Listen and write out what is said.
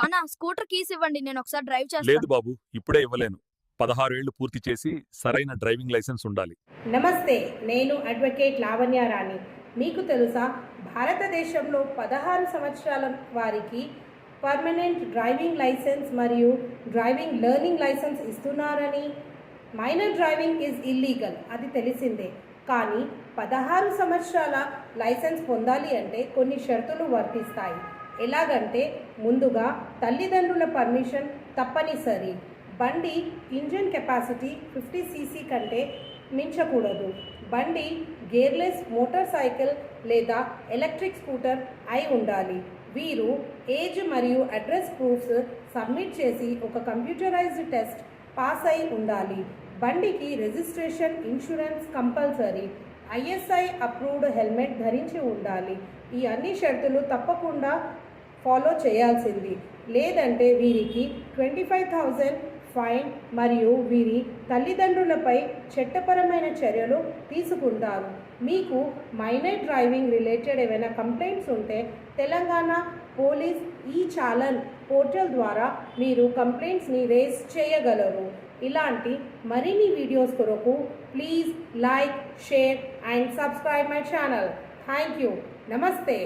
అన్న scooter keys ఇవ్వండి, నేను ఒకసారి డ్రైవ్ లేదు చేస్తాను. బాబు, ఇప్పుడే ఇవ్వలేను. 16 ఏళ్లు పూర్తి చేసి సరైన డ్రైవింగ్ లైసెన్స్ ఉండాలి. నమస్తే, నేను అడ్వకేట్ లావణ్యారాణి. మీకు తెలుసా, భారతదేశంలో 16 సంవత్సరాల వారికి పర్మనెంట్ డ్రైవింగ్ లైసెన్స్ మరియు డ్రైవింగ్ లెర్నింగ్ లైసెన్స్ ఇస్తున్నారని. మైనర్ డ్రైవింగ్ ఈజ్ ఇల్లీగల్, అది తెలిసిందే. కానీ 16 సంవత్సరాల లైసెన్స్ పొందాలి అంటే కొన్ని షరతులు వర్తిస్తాయి. ఎలాగంటే, ముందుగా తల్లిదండ్రుల పర్మిషన్ తప్పనిసరి. బండి ఇంజన్ కెపాసిటీ 50 cc కంటే మించకూడదు. బండి గేర్లెస్ మోటార్ సైకిల్ లేదా ఎలక్ట్రిక్ స్కూటర్ అయి ఉండాలి. వీరు ఏజ్ మరియు అడ్రస్ ప్రూఫ్స్ సబ్మిట్ చేసి ఒక కంప్యూటరైజ్డ్ టెస్ట్ పాస్ అయి ఉండాలి. బండికి registration, insurance compulsory. ISI approved helmet ధరించి ఉండాలి. ఈ అన్ని షరతులు తప్పకుండా ఫాలో చేయాల్సింది. లేదంటే వీరికి 25,000 ఫైన్ మరియు వీరి తల్లిదండ్రులపై చట్టపరమైన చర్యలు తీసుకుంటారు. మీకు మైనర్ డ్రైవింగ్ రిలేటెడ్ ఏమైనా కంప్లైంట్స్ ఉంటే తెలంగాణ పోలీస్ ఈ-చాలన్ పోర్టల్ ద్వారా మీరు కంప్లైంట్స్ని రేస్ చేయగలరు. ఇలాంటి మరిన్ని వీడియోస్ కొరకు please like, share and subscribe my channel. Thank you. నమస్తే.